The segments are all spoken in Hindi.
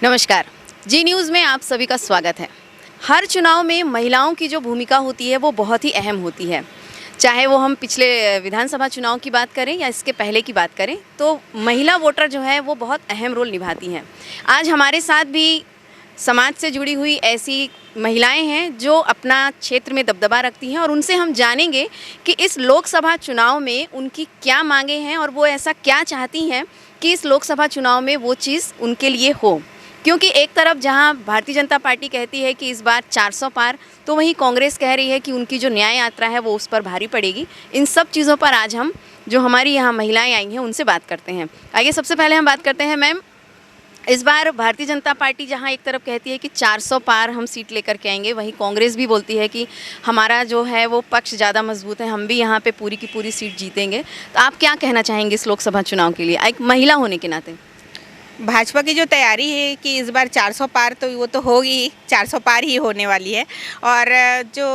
नमस्कार। जी न्यूज़ में आप सभी का स्वागत है। हर चुनाव में महिलाओं की जो भूमिका होती है वो बहुत ही अहम होती है। चाहे वो हम पिछले विधानसभा चुनाव की बात करें या इसके पहले की बात करें, तो महिला वोटर जो है वो बहुत अहम रोल निभाती हैं। आज हमारे साथ भी समाज से जुड़ी हुई ऐसी महिलाएं हैं जो अपना क्षेत्र में दबदबा रखती हैं और उनसे हम जानेंगे कि इस लोकसभा चुनाव में उनकी क्या मांगें हैं और वो ऐसा क्या चाहती हैं कि इस लोकसभा चुनाव में वो चीज़ उनके लिए हो। क्योंकि एक तरफ जहां भारतीय जनता पार्टी कहती है कि इस बार 400 पार, तो वहीं कांग्रेस कह रही है कि उनकी जो न्याय यात्रा है वो उस पर भारी पड़ेगी। इन सब चीज़ों पर आज हम जो हमारी यहाँ महिलाएं आई हैं उनसे बात करते हैं। आइए सबसे पहले हम बात करते हैं मैम, इस बार भारतीय जनता पार्टी जहां एक तरफ कहती है कि 400 पार हम सीट लेकर के आएंगे, वहीं कांग्रेस भी बोलती है कि हमारा जो है वो पक्ष ज़्यादा मजबूत है, हम भी यहाँ पे पूरी की पूरी सीट जीतेंगे। तो आप क्या कहना चाहेंगे इस लोकसभा चुनाव के लिए एक महिला होने के नाते? भाजपा की जो तैयारी है कि इस बार 400 पार तो वो तो होगी ही, 400 पार ही होने वाली है। और जो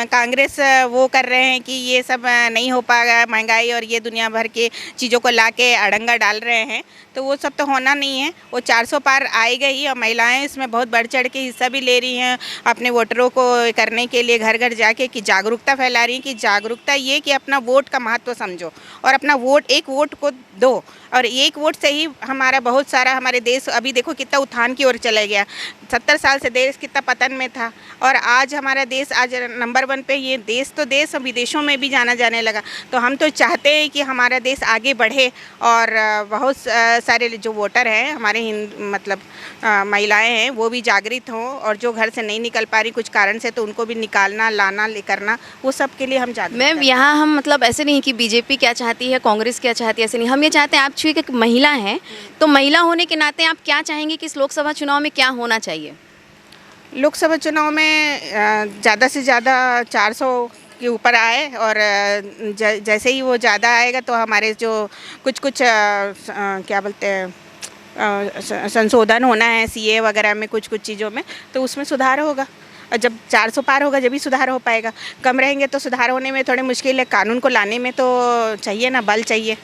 कांग्रेस वो कर रहे हैं कि ये सब नहीं हो पाएगा, महंगाई और ये दुनिया भर के चीज़ों को लाके अड़ंगा डाल रहे हैं, तो वो सब तो होना नहीं है। वो 400 पार आएगा ही और महिलाएं इसमें बहुत बढ़ चढ़ के हिस्सा भी ले रही हैं अपने वोटरों को करने के लिए, घर घर जाके कि जागरूकता फैला रही हैं कि जागरूकता ये कि अपना वोट का महत्व समझो और अपना वोट, एक वोट को दो। और एक वोट से ही हमारा बहुत सारा, हमारे देश अभी देखो कितना उत्थान की ओर चला गया। 70 साल से देश कितना पतन में था और आज हमारा देश आज नंबर 1 पे, ये देश तो देश विदेशों में भी जाना जाने लगा। तो हम तो चाहते हैं कि हमारा देश आगे बढ़े और बहुत सारे जो वोटर हैं हमारे मतलब महिलाएं हैं वो भी जागृत हों और जो घर से नहीं निकल पा रही कुछ कारण से, तो उनको भी निकालना, लाना, ले करना, वो सब के लिए हम जागरूक। मैम यहाँ हम मतलब ऐसे नहीं कि बीजेपी क्या चाहती है, कांग्रेस क्या चाहती है, ऐसे नहीं। हम ये चाहते हैं, आप चूँकि एक महिला हैं तो महिला होने के नाते आप क्या चाहेंगे कि इस लोकसभा चुनाव में क्या होना चाहिए? लोकसभा चुनाव में ज़्यादा से ज़्यादा 400 के ऊपर आए और जैसे ही वो ज़्यादा आएगा तो हमारे जो कुछ क्या बोलते हैं संशोधन होना है सीए वगैरह में, कुछ चीज़ों में, तो उसमें सुधार होगा। और जब 400 पार होगा जब भी सुधार हो पाएगा। कम रहेंगे तो सुधार होने में थोड़ी मुश्किल है, कानून को लाने में तो चाहिए ना, बल चाहिए,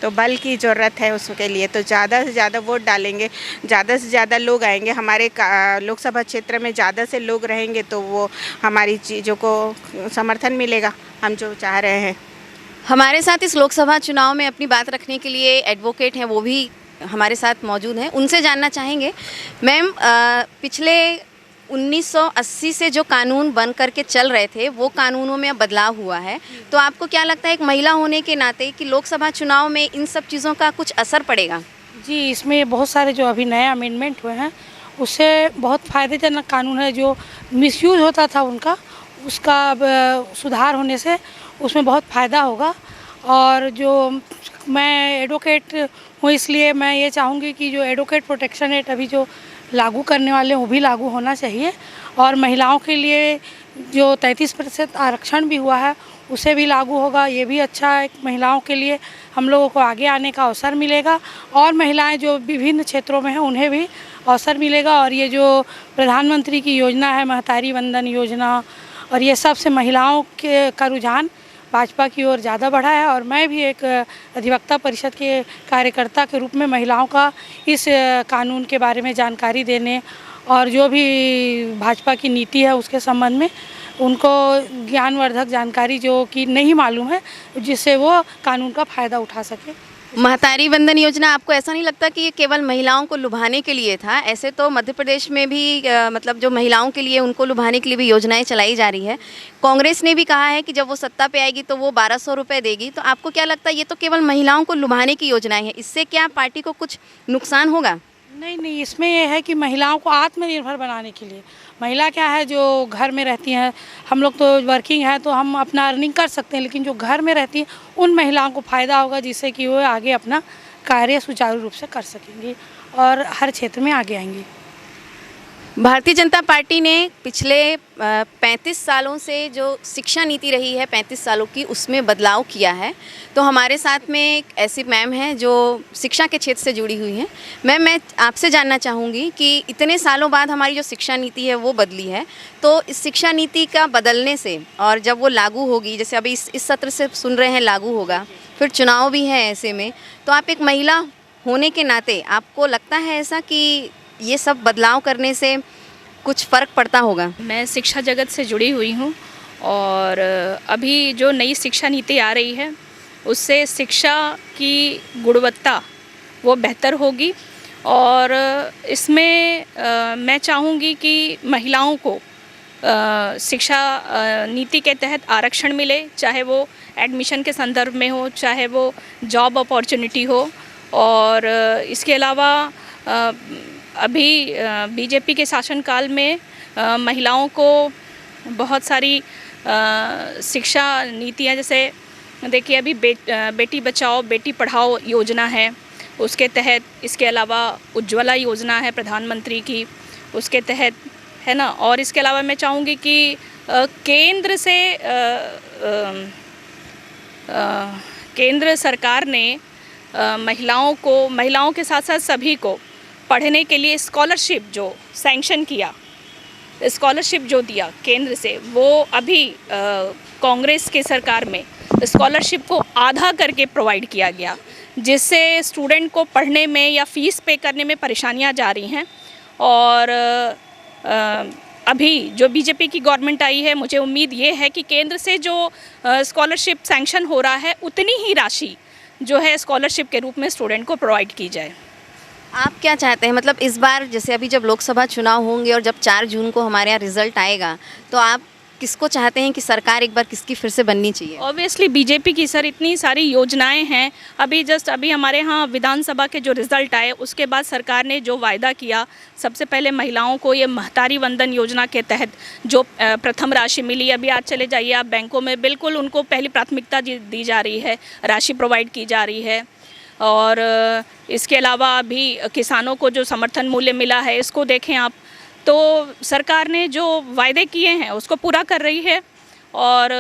तो बल की ज़रूरत है उसके लिए। तो ज़्यादा से ज़्यादा वोट डालेंगे, ज़्यादा से ज़्यादा लोग आएंगे हमारे लोकसभा क्षेत्र में, ज़्यादा से लोग रहेंगे तो वो हमारी चीज़ों को समर्थन मिलेगा, हम जो चाह रहे हैं। हमारे साथ इस लोकसभा चुनाव में अपनी बात रखने के लिए एडवोकेट हैं, वो भी हमारे साथ मौजूद हैं। उनसे जानना चाहेंगे मैम, पिछले 1980 से जो कानून बन करके चल रहे थे वो कानूनों में अब बदलाव हुआ है, तो आपको क्या लगता है एक महिला होने के नाते कि लोकसभा चुनाव में इन सब चीज़ों का कुछ असर पड़ेगा? जी, इसमें बहुत सारे जो अभी नए अमेंडमेंट हुए हैं उससे बहुत फ़ायदेजनक कानून है। जो मिसयूज़ होता था उनका, उसका अब सुधार होने से उसमें बहुत फ़ायदा होगा। और जो मैं एडवोकेट हूँ इसलिए मैं ये चाहूँगी कि जो एडवोकेट प्रोटेक्शन एक्ट अभी जो लागू करने वाले हैं वो भी लागू होना चाहिए। और महिलाओं के लिए जो 33% आरक्षण भी हुआ है उसे भी लागू होगा, ये भी अच्छा है। महिलाओं के लिए हम लोगों को आगे आने का अवसर मिलेगा और महिलाएं जो विभिन्न क्षेत्रों में हैं उन्हें भी अवसर मिलेगा। और ये जो प्रधानमंत्री की योजना है, महतारी वंदन योजना, और ये सब से महिलाओं के का रुझान भाजपा की ओर ज़्यादा बढ़ा है। और मैं भी एक अधिवक्ता परिषद के कार्यकर्ता के रूप में महिलाओं का इस कानून के बारे में जानकारी देने और जो भी भाजपा की नीति है उसके संबंध में उनको ज्ञानवर्धक जानकारी जो कि नहीं मालूम है, जिससे वो कानून का फ़ायदा उठा सके। महतारी वंदन योजना, आपको ऐसा नहीं लगता कि ये केवल महिलाओं को लुभाने के लिए था? ऐसे तो मध्य प्रदेश में भी मतलब जो महिलाओं के लिए उनको लुभाने के लिए भी योजनाएं चलाई जा रही है। कांग्रेस ने भी कहा है कि जब वो सत्ता पे आएगी तो वो 1200 रुपये देगी। तो आपको क्या लगता है ये तो केवल महिलाओं को लुभाने की योजनाएं हैं, इससे क्या पार्टी को कुछ नुकसान होगा? नहीं, इसमें यह है कि महिलाओं को आत्मनिर्भर बनाने के लिए, महिला क्या है जो घर में रहती हैं, हम लोग तो वर्किंग है तो हम अपना अर्निंग कर सकते हैं, लेकिन जो घर में रहती हैं उन महिलाओं को फ़ायदा होगा, जिससे कि वो आगे अपना कार्य सुचारू रूप से कर सकेंगी और हर क्षेत्र में आगे आएंगी। भारतीय जनता पार्टी ने पिछले 35 सालों से जो शिक्षा नीति रही है, 35 सालों की, उसमें बदलाव किया है। तो हमारे साथ में एक ऐसी मैम हैं जो शिक्षा के क्षेत्र से जुड़ी हुई हैं। मैम, मैं आपसे जानना चाहूँगी कि इतने सालों बाद हमारी जो शिक्षा नीति है वो बदली है, तो इस शिक्षा नीति का बदलने से और जब वो लागू होगी, जैसे अभी इस सत्र से सुन रहे हैं लागू होगा, फिर चुनाव भी है ऐसे में, तो आप एक महिला होने के नाते आपको लगता है ऐसा कि ये सब बदलाव करने से कुछ फ़र्क पड़ता होगा? मैं शिक्षा जगत से जुड़ी हुई हूँ और अभी जो नई शिक्षा नीति आ रही है उससे शिक्षा की गुणवत्ता वो बेहतर होगी और इसमें मैं चाहूँगी कि महिलाओं को शिक्षा नीति के तहत आरक्षण मिले, चाहे वो एडमिशन के संदर्भ में हो, चाहे वो जॉब अपॉर्चुनिटी हो। और इसके अलावा अभी बीजेपी के शासनकाल में महिलाओं को बहुत सारी शिक्षा नीतियाँ, जैसे देखिए अभी बेटी बचाओ बेटी पढ़ाओ योजना है, उसके तहत, इसके अलावा उज्ज्वला योजना है प्रधानमंत्री की, उसके तहत है ना। और इसके अलावा मैं चाहूँगी कि केंद्र से केंद्र सरकार ने महिलाओं के साथ साथ सभी को पढ़ने के लिए स्कॉलरशिप जो सैंक्शन किया, स्कॉलरशिप जो दिया केंद्र से, वो अभी कांग्रेस के सरकार में स्कॉलरशिप को आधा करके प्रोवाइड किया गया, जिससे स्टूडेंट को पढ़ने में या फ़ीस पे करने में परेशानियां जा रही हैं। और अभी जो बीजेपी की गवर्नमेंट आई है, मुझे उम्मीद ये है कि केंद्र से जो स्कॉलरशिप सैंक्शन हो रहा है उतनी ही राशि जो है स्कॉलरशिप के रूप में स्टूडेंट को प्रोवाइड की जाए। आप क्या चाहते हैं, मतलब इस बार जैसे अभी जब लोकसभा चुनाव होंगे और जब 4 जून को हमारे यहाँ रिजल्ट आएगा, तो आप किसको चाहते हैं कि सरकार एक बार किसकी फिर से बननी चाहिए? ऑब्वियसली बीजेपी की सर, इतनी सारी योजनाएं हैं। अभी हमारे यहाँ विधानसभा के जो रिज़ल्ट आए उसके बाद सरकार ने जो वायदा किया, सबसे पहले महिलाओं को ये महतारी वंदन योजना के तहत जो प्रथम राशि मिली, अभी आज चले जाइए आप बैंकों में, बिल्कुल उनको पहली प्राथमिकता दी जा रही है, राशि प्रोवाइड की जा रही है। और इसके अलावा अभी किसानों को जो समर्थन मूल्य मिला है, इसको देखें आप, तो सरकार ने जो वायदे किए हैं उसको पूरा कर रही है। और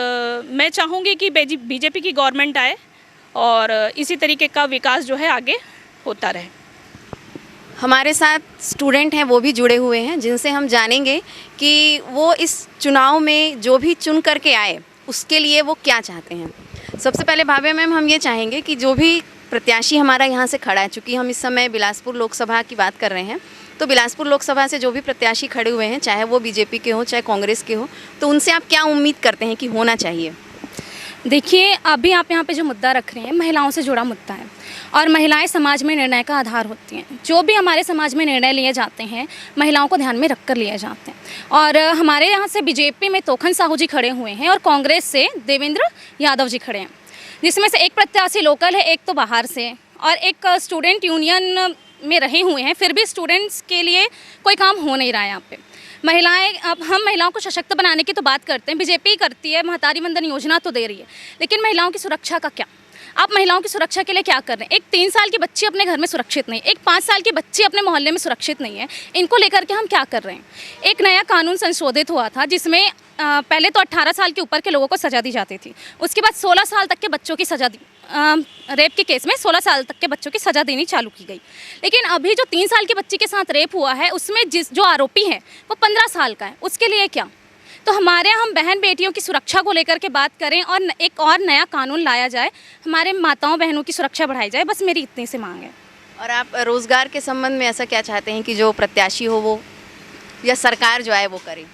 मैं चाहूँगी कि बीजेपी की गवर्नमेंट आए और इसी तरीके का विकास जो है आगे होता रहे। हमारे साथ स्टूडेंट हैं, वो भी जुड़े हुए हैं, जिनसे हम जानेंगे कि वो इस चुनाव में जो भी चुन करके आए उसके लिए वो क्या चाहते हैं। सबसे पहले भाभा मैम, हम ये चाहेंगे कि जो भी प्रत्याशी हमारा यहाँ से खड़ा है, चूँकि हम इस समय बिलासपुर लोकसभा की बात कर रहे हैं, तो बिलासपुर लोकसभा से जो भी प्रत्याशी खड़े हुए हैं, चाहे वो बीजेपी के हो चाहे कांग्रेस के हो, तो उनसे आप क्या उम्मीद करते हैं कि होना चाहिए? देखिए, अभी आप यहाँ पे जो मुद्दा रख रहे हैं महिलाओं से जुड़ा मुद्दा है और महिलाएं समाज में निर्णय का आधार होती हैं। जो भी हमारे समाज में निर्णय लिए जाते हैं महिलाओं को ध्यान में रख कर लिए जाते हैं। और हमारे यहाँ से बीजेपी में तोखन साहू जी खड़े हुए हैं और कांग्रेस से देवेंद्र यादव जी खड़े हैं, जिसमें से एक प्रत्याशी लोकल है, एक तो बाहर से, और एक स्टूडेंट यूनियन में रहे हुए हैं। फिर भी स्टूडेंट्स के लिए कोई काम हो नहीं रहा है यहाँ पे। महिलाएं, अब हम महिलाओं को सशक्त बनाने की तो बात करते हैं, बीजेपी करती है, महतारी वंदन योजना तो दे रही है, लेकिन महिलाओं की सुरक्षा का क्या? आप महिलाओं की सुरक्षा के लिए क्या कर रहे हैं? एक 3 साल की बच्ची अपने घर में सुरक्षित नहीं, एक 5 साल की बच्ची अपने मोहल्ले में सुरक्षित नहीं है, इनको लेकर के हम क्या कर रहे हैं? एक नया कानून संशोधित हुआ था जिसमें पहले तो 18 साल के ऊपर के लोगों को सज़ा दी जाती थी, उसके बाद 16 साल तक के बच्चों की सज़ा दी, रेप के केस में 16 साल तक के बच्चों की सज़ा देनी चालू की गई। लेकिन अभी जो 3 साल की बच्ची के साथ रेप हुआ है उसमें जो आरोपी है वो 15 साल का है, उसके लिए क्या? तो हमारे हम बहन बेटियों की सुरक्षा को लेकर के बात करें और एक और नया कानून लाया जाए, हमारे माताओं बहनों की सुरक्षा बढ़ाई जाए, बस मेरी इतनी सी मांग है। और आप रोज़गार के संबंध में ऐसा क्या चाहते हैं कि जो प्रत्याशी हो वो या सरकार जो आए वो करे?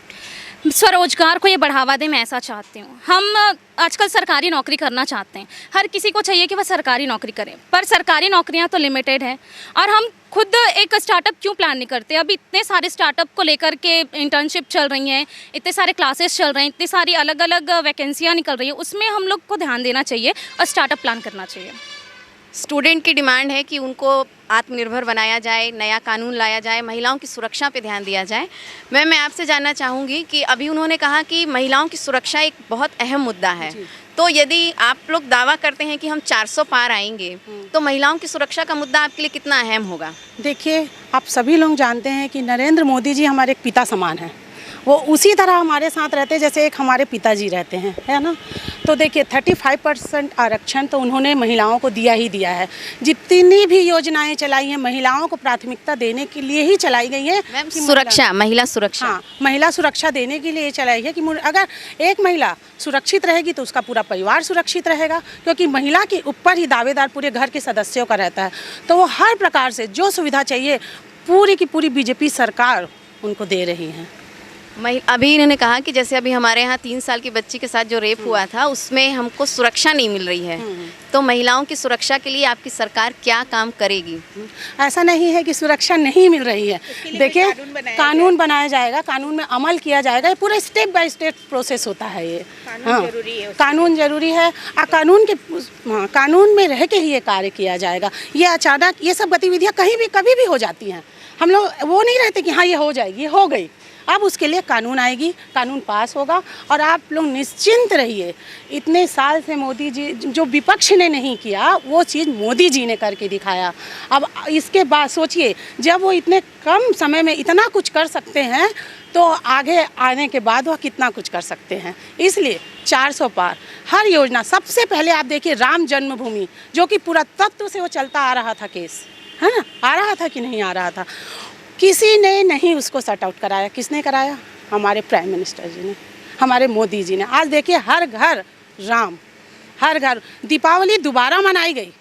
स्वरोजगार को ये बढ़ावा दें, मैं ऐसा चाहती हूँ। हम आजकल सरकारी नौकरी करना चाहते हैं, हर किसी को चाहिए कि वह सरकारी नौकरी करे, पर सरकारी नौकरियाँ तो लिमिटेड हैं और हम खुद एक स्टार्टअप क्यों प्लान नहीं करते? अभी इतने सारे स्टार्टअप को लेकर के इंटर्नशिप चल रही हैं, इतने सारे क्लासेस चल रहे हैं, इतनी सारी अलग अलग वैकेंसियाँ निकल रही हैं, उसमें हम लोग को ध्यान देना चाहिए और स्टार्टअप प्लान करना चाहिए। स्टूडेंट की डिमांड है कि उनको आत्मनिर्भर बनाया जाए, नया कानून लाया जाए, महिलाओं की सुरक्षा पे ध्यान दिया जाए। मैं आपसे जानना चाहूँगी कि अभी उन्होंने कहा कि महिलाओं की सुरक्षा एक बहुत अहम मुद्दा है, तो यदि आप लोग दावा करते हैं कि हम 400 पार आएंगे तो महिलाओं की सुरक्षा का मुद्दा आपके लिए कितना अहम होगा? देखिए, आप सभी लोग जानते हैं कि नरेंद्र मोदी जी हमारे एक पिता समान हैं, वो उसी तरह हमारे साथ रहते हैं जैसे एक हमारे पिताजी रहते हैं, है ना। तो देखिए 35% आरक्षण तो उन्होंने महिलाओं को दिया ही दिया है। जितनी भी योजनाएं चलाई हैं महिलाओं को प्राथमिकता देने के लिए ही चलाई गई है। मैम, सुरक्षा, महिला सुरक्षा, हाँ, महिला सुरक्षा देने के लिए चलाई है कि अगर एक महिला सुरक्षित रहेगी तो उसका पूरा परिवार सुरक्षित रहेगा, क्योंकि महिला के ऊपर ही दावेदार पूरे घर के सदस्यों का रहता है। तो वो हर प्रकार से जो सुविधा चाहिए पूरी की पूरी बीजेपी सरकार उनको दे रही है। अभी इन्होंने कहा कि जैसे अभी हमारे यहाँ 3 साल की बच्ची के साथ जो रेप हुआ था उसमें हमको सुरक्षा नहीं मिल रही है, तो महिलाओं की सुरक्षा के लिए आपकी सरकार क्या काम करेगी? ऐसा नहीं है कि सुरक्षा नहीं मिल रही है। देखिए, कानून बनाया जाएगा, कानून में अमल किया जाएगा। ये पूरा स्टेप बाय स्टेप प्रोसेस होता है। ये कानून जरूरी है और कानून में रह के ही ये कार्य किया जाएगा। ये अचानक ये सब गतिविधियाँ कहीं भी कभी भी हो जाती हैं। हम लोग वो नहीं रहते कि हाँ ये हो जाएगी, ये हो गई। अब उसके लिए कानून आएगी, कानून पास होगा और आप लोग निश्चिंत रहिए। इतने साल से मोदी जी जो विपक्ष ने नहीं किया वो चीज़ मोदी जी ने करके दिखाया। अब इसके बाद सोचिए, जब वो इतने कम समय में इतना कुछ कर सकते हैं तो आगे आने के बाद वह कितना कुछ कर सकते हैं। इसलिए 400 पार हर योजना, सबसे पहले आप देखिए राम जन्मभूमि, जो कि पूरा तत्व से वो चलता आ रहा था केस, है ना, आ रहा था कि नहीं आ रहा था, किसी ने नहीं उसको सट आउट कराया। किसने कराया? हमारे प्राइम मिनिस्टर जी ने, हमारे मोदी जी ने। आज देखिए हर घर राम, हर घर। दीपावली दोबारा मनाई गई।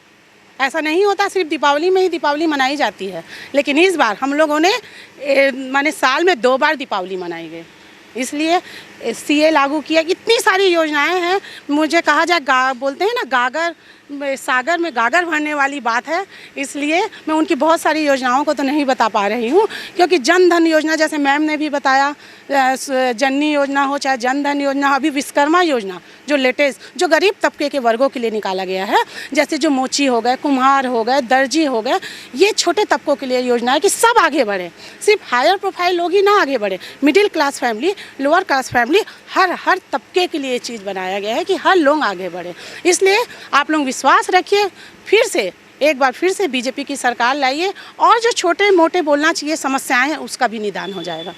ऐसा नहीं होता सिर्फ दीपावली में ही दीपावली मनाई जाती है, लेकिन इस बार हम लोगों ने माने साल में 2 बार दीपावली मनाई गई। इसलिए सीए लागू किया। इतनी सारी योजनाएं हैं, मुझे कहा जाए बोलते हैं ना गागर सागर में गागर भरने वाली बात है। इसलिए मैं उनकी बहुत सारी योजनाओं को तो नहीं बता पा रही हूँ, क्योंकि जन धन योजना जैसे मैम ने भी बताया, जननी योजना हो चाहे जन धन योजना, अभी विश्वकर्मा योजना जो लेटेस्ट, जो गरीब तबके के वर्गों के लिए निकाला गया है, जैसे जो मोची हो गए, कुम्हार हो गए, दर्जी हो गए, ये छोटे तबकों के लिए योजना है कि सब आगे बढ़े। सिर्फ हायर प्रोफाइल लोग ही ना आगे बढ़े, middle class family, lower class family, हर तबके के लिए ये चीज़ बनाया गया है कि हर लोग आगे बढ़े। इसलिए आप लोग विश्वास रखिए, फिर से एक बार फिर से बीजेपी की सरकार लाइए और जो छोटे मोटे बोलना चाहिए समस्याएं हैं उसका भी निदान हो जाएगा।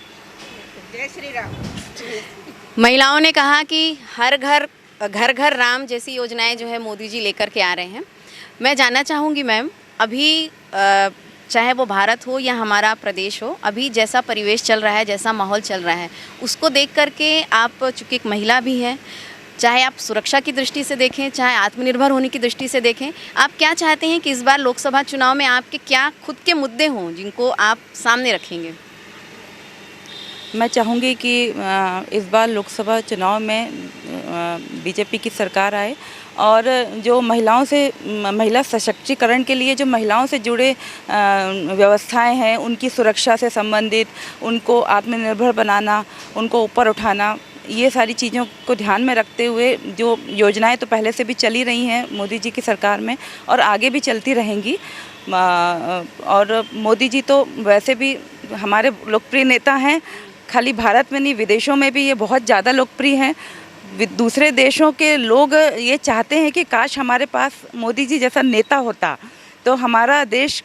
जय श्री राम। महिलाओं ने कहा कि हर घर घर घर राम जैसी योजनाएं जो है मोदी जी लेकर के आ रहे हैं। मैं जानना चाहूँगी मैम, अभी चाहे वो भारत हो या हमारा प्रदेश हो, अभी जैसा परिवेश चल रहा है, जैसा माहौल चल रहा है, उसको देख करके आप चूँकि एक महिला भी हैं, चाहे आप सुरक्षा की दृष्टि से देखें, चाहे आत्मनिर्भर होने की दृष्टि से देखें, आप क्या चाहते हैं कि इस बार लोकसभा चुनाव में आपके क्या खुद के मुद्दे हों जिनको आप सामने रखेंगे? मैं चाहूँगी कि इस बार लोकसभा चुनाव में बीजेपी की सरकार आए और जो महिला सशक्तिकरण के लिए जो महिलाओं से जुड़े व्यवस्थाएं हैं, उनकी सुरक्षा से संबंधित, उनको आत्मनिर्भर बनाना, उनको ऊपर उठाना, ये सारी चीज़ों को ध्यान में रखते हुए जो योजनाएं तो पहले से भी चली रही हैं मोदी जी की सरकार में और आगे भी चलती रहेंगी। और मोदी जी तो वैसे भी हमारे लोकप्रिय नेता हैं, खाली भारत में नहीं विदेशों में भी ये बहुत ज़्यादा लोकप्रिय हैं। दूसरे देशों के लोग ये चाहते हैं कि काश हमारे पास मोदी जी जैसा नेता होता, तो हमारा देश,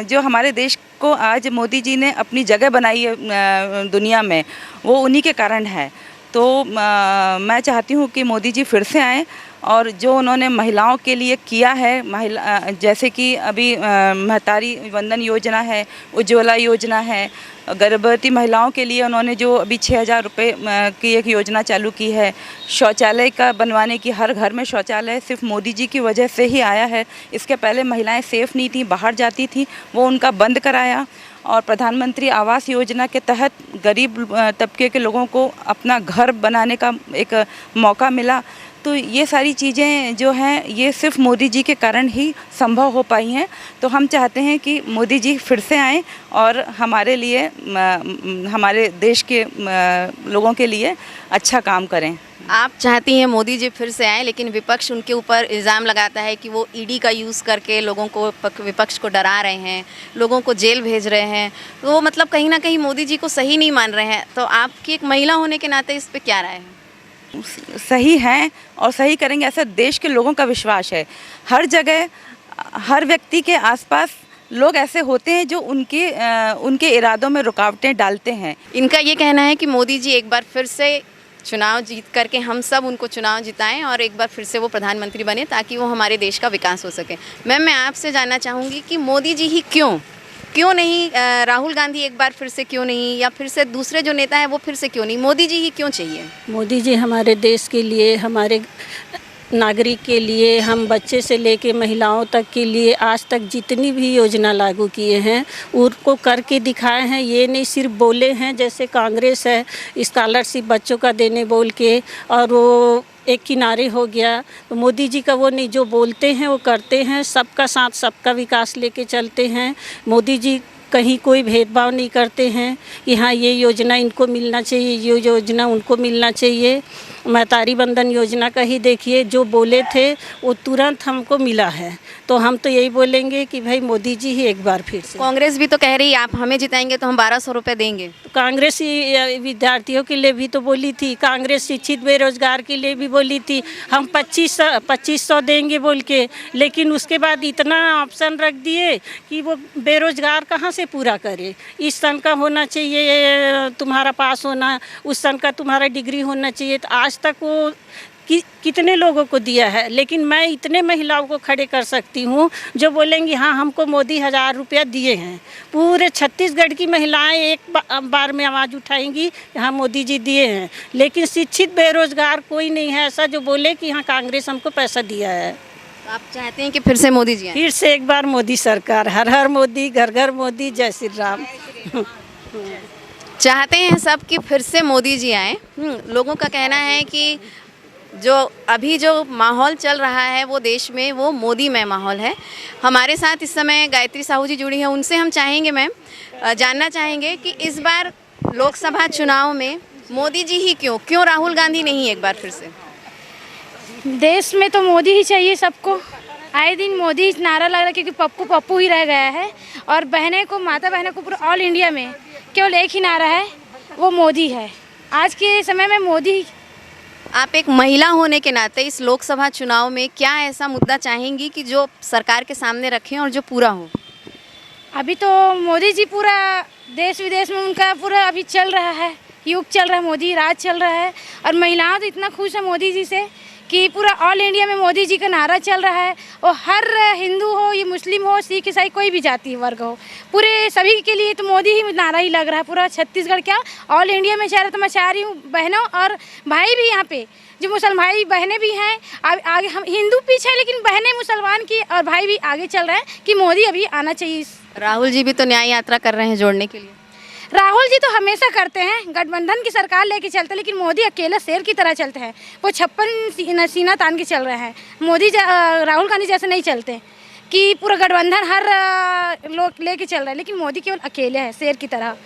जो हमारे देश को आज मोदी जी ने अपनी जगह बनाई है दुनिया में, वो उन्हीं के कारण है। तो मैं चाहती हूँ कि मोदी जी फिर से आएँ और जो उन्होंने महिलाओं के लिए किया है, जैसे कि अभी महतारी वंदन योजना है, उज्ज्वला योजना है, गर्भवती महिलाओं के लिए उन्होंने जो अभी 6,000 रुपये की एक योजना चालू की है, शौचालय का बनवाने की, हर घर में शौचालय सिर्फ मोदी जी की वजह से ही आया है। इसके पहले महिलाएं सेफ़ नहीं थी, बाहर जाती थी, वो उनका बंद कराया। और प्रधानमंत्री आवास योजना के तहत गरीब तबके के लोगों को अपना घर बनाने का एक मौका मिला। तो ये सारी चीज़ें जो हैं ये सिर्फ मोदी जी के कारण ही संभव हो पाई हैं। तो हम चाहते हैं कि मोदी जी फिर से आएँ और हमारे लिए, हमारे देश के लोगों के लिए अच्छा काम करें। आप चाहती हैं मोदी जी फिर से आए, लेकिन विपक्ष उनके ऊपर इल्ज़ाम लगाता है कि वो ईडी का यूज़ करके लोगों को, विपक्ष को डरा रहे हैं, लोगों को जेल भेज रहे हैं। तो वो मतलब कहीं ना कहीं मोदी जी को सही नहीं मान रहे हैं। तो आपकी एक महिला होने के नाते इस पर क्या राय है? सही हैं और सही करेंगे, ऐसा देश के लोगों का विश्वास है। हर जगह, हर व्यक्ति के आसपास लोग ऐसे होते हैं जो उनके इरादों में रुकावटें डालते हैं। इनका ये कहना है कि मोदी जी एक बार फिर से चुनाव जीत करके हम सब उनको चुनाव जिताएं और एक बार फिर से वो प्रधानमंत्री बने, ताकि वो हमारे देश का विकास हो सके। मैम, मैं आपसे जानना चाहूँगी कि मोदी जी ही क्यों नहीं, राहुल गांधी एक बार फिर से क्यों नहीं, या फिर से दूसरे जो नेता हैं वो फिर से क्यों नहीं, मोदी जी ही क्यों चाहिए? मोदी जी हमारे देश के लिए, हमारे नागरिक के लिए, हम बच्चे से लेके महिलाओं तक के लिए आज तक जितनी भी योजना लागू किए हैं उनको करके दिखाए हैं। ये नहीं सिर्फ बोले हैं, जैसे कांग्रेस है स्कॉलरशिप बच्चों का देने बोल के और वो एक किनारे हो गया। तो मोदी जी का वो नहीं, जो बोलते हैं वो करते हैं, सबका साथ सबका विकास लेके चलते हैं। मोदी जी कहीं कोई भेदभाव नहीं करते हैं कि हाँ ये योजना इनको मिलना चाहिए, ये योजना उनको मिलना चाहिए। महतारी बंधन योजना का ही देखिए, जो बोले थे वो तुरंत हमको मिला है। तो हम तो यही बोलेंगे कि भाई मोदी जी ही एक बार फिर से। कांग्रेस भी तो कह रही है आप हमें जिताएंगे तो हम 1200 रुपये देंगे। तो कांग्रेस ही विद्यार्थियों के लिए भी तो बोली थी, कांग्रेस शिक्षित बेरोजगार के लिए भी बोली थी हम 2500 देंगे बोल के, लेकिन उसके बाद इतना ऑप्शन रख दिए कि वो बेरोजगार कहाँ से पूरा करे। इस सन का होना चाहिए तुम्हारा पास होना, उस सन का तुम्हारा डिग्री होना चाहिए। तो आज तक वो कितने लोगों को दिया है, लेकिन मैं इतने महिलाओं को खड़े कर सकती हूँ जो बोलेंगी हाँ हमको मोदी 1000 रुपया दिए हैं। पूरे छत्तीसगढ़ की महिलाएं एक बार में आवाज़ उठाएंगी हाँ मोदी जी दिए हैं, लेकिन शिक्षित बेरोजगार कोई नहीं है ऐसा जो बोले कि हाँ कांग्रेस हमको पैसा दिया है। तो आप चाहते हैं कि फिर से मोदी जी आएं? फिर से एक बार मोदी सरकार, हर हर मोदी, घर घर मोदी, जय श्री राम। चाहते हैं सब कि फिर से मोदी जी आएँ। लोगों का कहना है कि जो अभी जो माहौल चल रहा है वो देश में वो मोदी में माहौल है। हमारे साथ इस समय गायत्री साहू जी जुड़ी हैं, उनसे हम चाहेंगे मैम जानना चाहेंगे कि इस बार लोकसभा चुनाव में मोदी जी ही क्यों राहुल गांधी नहीं एक बार फिर से? देश में तो मोदी ही चाहिए सबको। आए दिन मोदी ही नारा लग रहा है, क्योंकि पप्पू पप्पू ही रह गया है और बहनें को, माता बहनों को पूरा ऑल इंडिया में केवल एक ही नारा है, वो मोदी है। आज के समय में मोदी। आप एक महिला होने के नाते इस लोकसभा चुनाव में क्या ऐसा मुद्दा चाहेंगी कि जो सरकार के सामने रखें और जो पूरा हो? अभी तो मोदी जी पूरा देश विदेश में उनका पूरा अभी चल रहा है, युग चल रहा है, मोदी राज चल रहा है और महिलाएं तो इतना खुश है मोदी जी से कि पूरा ऑल इंडिया में मोदी जी का नारा चल रहा है। और हर हिंदू हो, ये मुस्लिम हो, सिख ईसाई, कोई भी जाति वर्ग हो, पूरे सभी के लिए तो मोदी ही नारा ही लग रहा है। पूरा छत्तीसगढ़ क्या ऑल इंडिया में शहर तो मैं चाह रही हूँ बहनों और भाई भी, यहाँ पे जो मुसलमान भाई बहनें भी हैं आगे, हम हिंदू पीछे हैं लेकिन बहनें मुसलमान की और भाई भी आगे चल रहे हैं कि मोदी अभी आना चाहिए। राहुल जी भी तो न्याय यात्रा कर रहे हैं जोड़ने के लिए। राहुल जी तो हमेशा करते हैं, गठबंधन की सरकार लेके चलते हैं, लेकिन मोदी अकेला शेर की तरह चलते हैं। वो 56 सीना तान के चल रहे हैं। मोदी राहुल गांधी जैसे नहीं चलते कि पूरा गठबंधन हर लोग लेके चल रहे हैं, लेकिन मोदी केवल अकेले हैं शेर की तरह।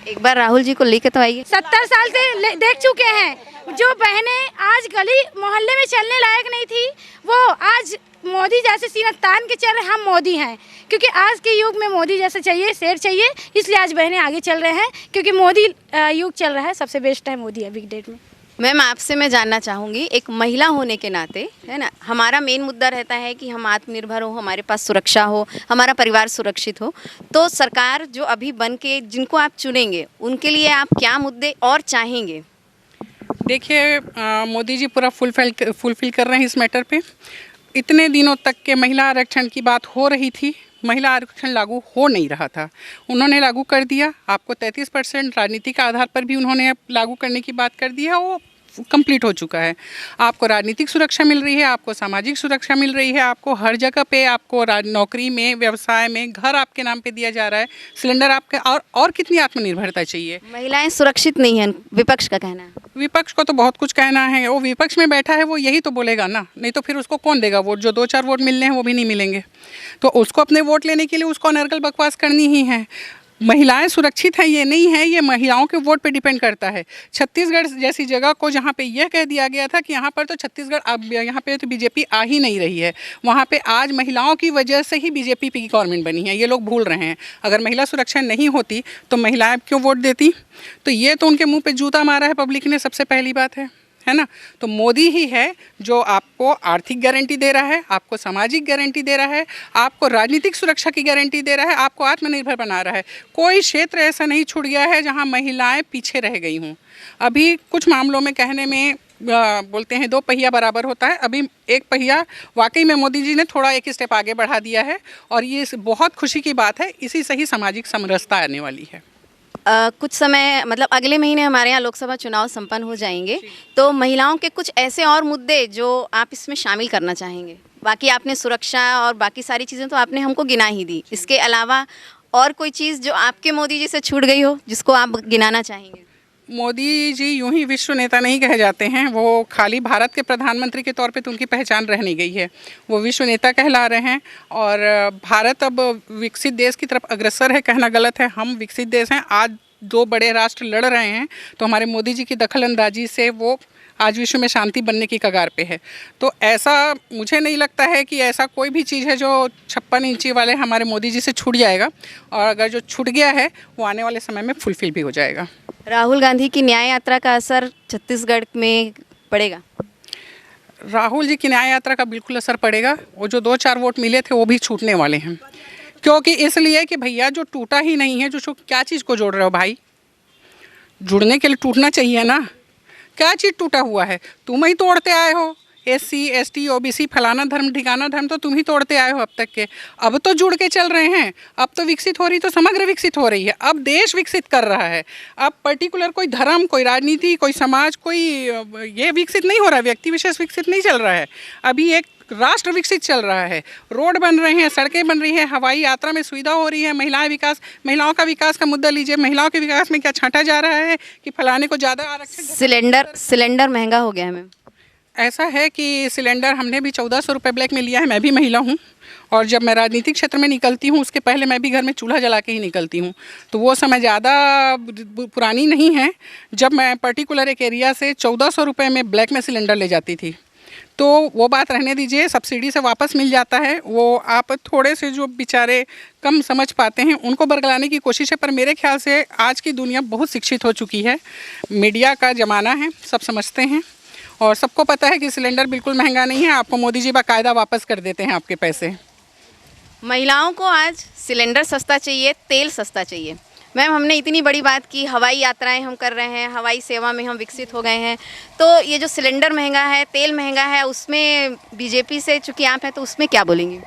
एक बार राहुल जी को लेके तो आइए। 70 साल से देख चुके हैं, जो बहनें आज गली मोहल्ले में चलने लायक नहीं थी वो आज मोदी जैसे सीना तान के चल रहे। हम मोदी हैं क्योंकि आज के युग में मोदी जैसे चाहिए, शेर चाहिए, इसलिए आज बहनें आगे चल रहे हैं क्योंकि मोदी युग चल रहा है। सबसे बेस्ट है मोदी अभी डेट में। मैम आपसे मैं जानना चाहूँगी, एक महिला होने के नाते, है ना, हमारा मेन मुद्दा रहता है कि हम आत्मनिर्भर हो, हमारे पास सुरक्षा हो, हमारा परिवार सुरक्षित हो। तो सरकार जो अभी बन के जिनको आप चुनेंगे उनके लिए आप क्या मुद्दे और चाहेंगे? देखिए मोदी जी पूरा फुलफिल कर रहे हैं इस मैटर पे। इतने दिनों तक के महिला आरक्षण की बात हो रही थी, महिला आरक्षण लागू हो नहीं रहा था, उन्होंने लागू कर दिया। आपको 33% राजनीतिक आधार पर भी उन्होंने लागू करने की बात कर दी है, वो कंप्लीट हो चुका है। आपको राजनीतिक सुरक्षा मिल रही है, आपको सामाजिक सुरक्षा मिल रही है, आपको हर जगह पे, आपको नौकरी में, व्यवसाय में, घर आपके नाम पे दिया जा रहा है, सिलेंडर आपके, और कितनी आत्मनिर्भरता चाहिए? महिलाएं सुरक्षित नहीं हैं, विपक्ष का कहना है। विपक्ष को तो बहुत कुछ कहना है, वो विपक्ष में बैठा है, वो यही तो बोलेगा ना, नहीं तो फिर उसको कौन देगा वोट? जो 2-4 वोट मिलने हैं वो भी नहीं मिलेंगे, तो उसको अपने वोट लेने के लिए उसको अनर्गल बकवास करनी ही है। महिलाएं सुरक्षित हैं ये नहीं है, ये महिलाओं के वोट पे डिपेंड करता है। छत्तीसगढ़ जैसी जगह को जहाँ पे यह कह दिया गया था कि यहाँ पर तो छत्तीसगढ़, अब यहाँ पे तो बीजेपी आ ही नहीं रही है, वहाँ पे आज महिलाओं की वजह से ही बीजेपी की गवर्नमेंट बनी है, ये लोग भूल रहे हैं। अगर महिला सुरक्षा नहीं होती तो महिलाएं क्यों वोट देती? तो ये तो उनके मुँह पर जूता मारा है पब्लिक ने, सबसे पहली बात है ना। तो मोदी ही है जो आपको आर्थिक गारंटी दे रहा है, आपको सामाजिक गारंटी दे रहा है, आपको राजनीतिक सुरक्षा की गारंटी दे रहा है, आपको आत्मनिर्भर बना रहा है। कोई क्षेत्र ऐसा नहीं छूट गया है जहां महिलाएं पीछे रह गई हों। अभी कुछ मामलों में कहने में बोलते हैं 2 पहिया बराबर होता है, अभी 1 पहिया वाकई में मोदी जी ने थोड़ा 1 स्टेप आगे बढ़ा दिया है और ये बहुत खुशी की बात है। इसी से ही सामाजिक समरसता आने वाली है। कुछ समय मतलब अगले महीने हमारे यहाँ लोकसभा चुनाव संपन्न हो जाएंगे, तो महिलाओं के कुछ ऐसे और मुद्दे जो आप इसमें शामिल करना चाहेंगे? बाकी आपने सुरक्षा और बाकी सारी चीज़ें तो आपने हमको गिना ही दी, इसके अलावा और कोई चीज़ जो आपके मोदी जी से छूट गई हो जिसको आप गिनाना चाहेंगे? मोदी जी यूं ही विश्व नेता नहीं कहे जाते हैं, वो खाली भारत के प्रधानमंत्री के तौर पे तो उनकी पहचान रह नहीं गई है, वो विश्व नेता कहला रहे हैं। और भारत अब विकसित देश की तरफ अग्रसर है, कहना गलत है, हम विकसित देश हैं। आज 2 बड़े राष्ट्र लड़ रहे हैं, तो हमारे मोदी जी की दखलंदाजी से वो आज विश्व में शांति बनने की कगार पे है। तो ऐसा मुझे नहीं लगता है कि ऐसा कोई भी चीज़ है जो 56 इंची वाले हमारे मोदी जी से छूट जाएगा, और अगर जो छूट गया है वो आने वाले समय में फुलफिल भी हो जाएगा। राहुल गांधी की न्याय यात्रा का असर छत्तीसगढ़ में पड़ेगा? राहुल जी की न्याय यात्रा का बिल्कुल असर पड़ेगा। वो जो 2-4 वोट मिले थे वो भी छूटने वाले हैं, क्योंकि इसलिए कि भैया जो टूटा ही नहीं है, जो क्या चीज़ को जोड़ रहे हो भाई? जुड़ने के लिए टूटना चाहिए ना, क्या चीज़ टूटा हुआ है? तुम ही तोड़ते आए हो। SC ST OBC फलाना धर्म ठिकाना धर्म तो तुम ही तोड़ते आए हो अब तक के। अब तो जुड़ के चल रहे हैं, अब तो विकसित हो रही, तो समग्र विकसित हो रही है। अब देश विकसित कर रहा है। अब पर्टिकुलर कोई धर्म, कोई राजनीति, कोई समाज, कोई ये विकसित नहीं हो रहा है, व्यक्ति विशेष विकसित नहीं चल रहा है। अभी एक राष्ट्र विकसित चल रहा है। रोड बन रहे हैं, सड़कें बन रही हैं, हवाई यात्रा में सुविधा हो रही है, महिलाओं का विकास का मुद्दा लीजिए, महिलाओं के विकास में क्या छांटा जा रहा है कि फलाने को ज़्यादा आरक्षण। सिलेंडर महंगा हो गया है मैम। ऐसा है कि सिलेंडर हमने भी 1400 रुपये ब्लैक में लिया है। मैं भी महिला हूँ, और जब मैं राजनीतिक क्षेत्र में निकलती हूँ उसके पहले मैं भी घर में चूल्हा जला के ही निकलती हूँ, तो वो समय ज़्यादा पुरानी नहीं है जब मैं पर्टिकुलर एक एरिया से 1400 रुपये में ब्लैक में सिलेंडर ले जाती थी। तो वो बात रहने दीजिए, सब्सिडी से वापस मिल जाता है, वो आप थोड़े से जो बेचारे कम समझ पाते हैं उनको बरगलाने की कोशिश है। पर मेरे ख्याल से आज की दुनिया बहुत शिक्षित हो चुकी है, मीडिया का ज़माना है, सब समझते हैं और सबको पता है कि सिलेंडर बिल्कुल महंगा नहीं है। आपको मोदी जी बाकायदा वापस कर देते हैं आपके पैसे। महिलाओं को आज सिलेंडर सस्ता चाहिए, तेल सस्ता चाहिए। मैम, हमने इतनी बड़ी बात की, हवाई यात्राएं हम कर रहे हैं, हवाई सेवा में हम विकसित हो गए हैं, तो ये जो सिलेंडर महंगा है, तेल महंगा है, उसमें बीजेपी से चूँकि आप हैं तो उसमें क्या बोलेंगी?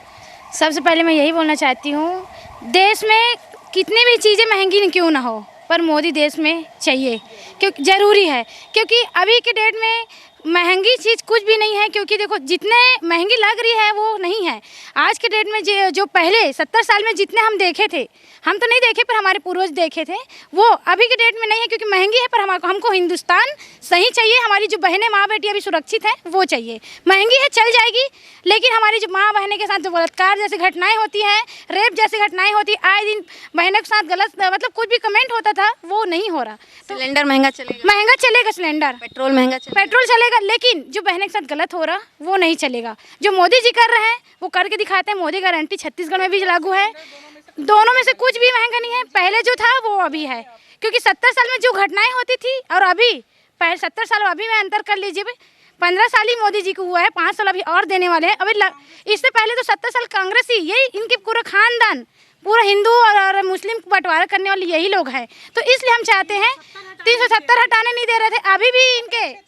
सबसे पहले मैं यही बोलना चाहती हूँ, देश में कितनी भी चीज़ें महंगी क्यों ना हो, पर मोदी देश में चाहिए, क्योंकि ज़रूरी है। क्योंकि अभी के डेट में महंगी चीज़ कुछ भी नहीं है, क्योंकि देखो जितने महंगी लग रही है वो नहीं है। आज के डेट में जो पहले 70 साल में जितने हम देखे थे, हम तो नहीं देखे पर हमारे पूर्वज देखे थे, वो अभी के डेट में नहीं है, क्योंकि महंगी है। पर हमको हिंदुस्तान सही चाहिए, हमारी जो बहनें माँ बेटी अभी सुरक्षित हैं वो चाहिए। महंगी है चल जाएगी, लेकिन हमारी जो माँ बहनें के साथ जो बलात्कार जैसी घटनाएँ होती हैं, रेप जैसी घटनाएँ होती, आए दिन बहनों के साथ गलत मतलब कुछ भी कमेंट होता था, वो नहीं हो रहा। तो सिलेंडर महंगा चलेगा, सिलेंडर, पेट्रोल महंगा चलेगा, लेकिन जो बहनों के साथ गलत हो रहा वो नहीं चलेगा। जो मोदी जी कर रहे हैं वो करके दिखाते हैं। मोदी गारंटी छत्तीसगढ़ में भी लागू है। दोनों में से कुछ भी महंगा नहीं है, पहले जो था वो अभी है। क्योंकि 70 साल में जो घटनाएं होती थी और अभी, पहले 70 साल अभी में अंतर कर लीजिए। 15 साल ही मोदी जी को हुआ है, 5 साल अभी और देने वाले हैं। अभी इससे पहले तो 70 साल कांग्रेस ही, यही इनके पूरा खानदान, पूरा हिंदू और मुस्लिम को बंटवारा करने वाले यही लोग हैं। तो इसलिए हम चाहते हैं 370 हटाने नहीं दे रहे थे। अभी भी इनके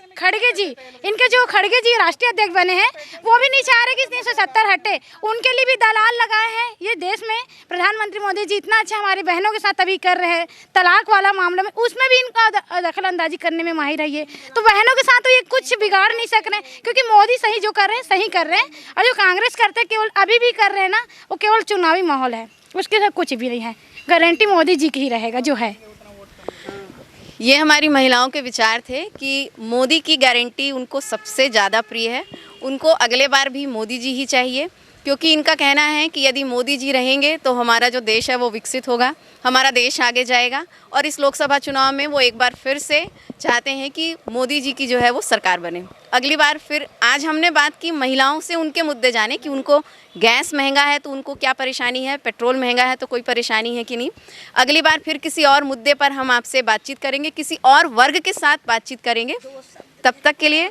जो खड़गे जी राष्ट्रीय अध्यक्ष बने हैं, वो भी नहीं चाह रहे कि 370 हटे। उनके लिए भी दलाल लगाए हैं ये देश में। प्रधानमंत्री मोदी जी इतना अच्छा हमारी बहनों के साथ अभी कर रहे हैं, तलाक वाला मामला में, उसमें भी इनका दखल अंदाजी करने में माहिर है ये। तो बहनों के साथ तो ये कुछ बिगाड़ नहीं सक रहे, क्योंकि मोदी सही जो कर रहे हैं सही कर रहे हैं, और जो कांग्रेस करते हैं केवल अभी भी कर रहे हैं ना, वो केवल चुनावी माहौल है, उसके साथ कुछ भी नहीं है। गारंटी मोदी जी की ही रहेगा जो है। ये हमारी महिलाओं के विचार थे कि मोदी की गारंटी उनको सबसे ज़्यादा प्रिय है। उनको अगले बार भी मोदी जी ही चाहिए, क्योंकि इनका कहना है कि यदि मोदी जी रहेंगे तो हमारा जो देश है वो विकसित होगा, हमारा देश आगे जाएगा। और इस लोकसभा चुनाव में वो एक बार फिर से चाहते हैं कि मोदी जी की जो है वो सरकार बने। अगली बार फिर, आज हमने बात की महिलाओं से, उनके मुद्दे जाने कि उनको गैस महंगा है तो उनको क्या परेशानी है, पेट्रोल महंगा है तो कोई परेशानी है कि नहीं। अगली बार फिर किसी और मुद्दे पर हम आपसे बातचीत करेंगे, किसी और वर्ग के साथ बातचीत करेंगे। तब तक के लिए,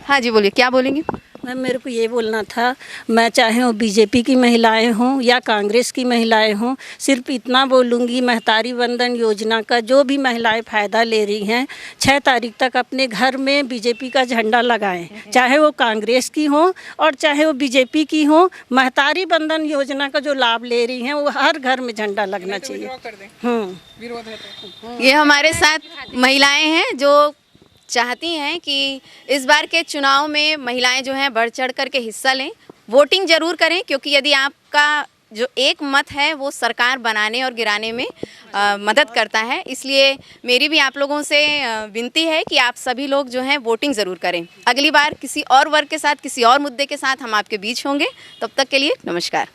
हाँ जी बोलिए, क्या बोलेंगी? मैम मेरे को ये बोलना था, मैं चाहे वो बीजेपी की महिलाएं हों या कांग्रेस की महिलाएं हों, सिर्फ इतना बोलूँगी महतारी वंदन योजना का जो भी महिलाएं फ़ायदा ले रही हैं 6 तारीख तक अपने घर में बीजेपी का झंडा लगाएं, चाहे वो कांग्रेस की हों और चाहे वो बीजेपी की हों। महतारी वंदन योजना का जो लाभ ले रही हैं वो हर घर में झंडा लगना चाहिए। विरोध है तो ये हमारे साथ महिलाएं हैं जो चाहती हैं कि इस बार के चुनाव में महिलाएं जो हैं बढ़ चढ़ कर के हिस्सा लें, वोटिंग ज़रूर करें, क्योंकि यदि आपका जो एक मत है वो सरकार बनाने और गिराने में मदद करता है। इसलिए मेरी भी आप लोगों से विनती है कि आप सभी लोग जो हैं वोटिंग ज़रूर करें। अगली बार किसी और वर्ग के साथ, किसी और मुद्दे के साथ हम आपके बीच होंगे। तब तक के लिए नमस्कार।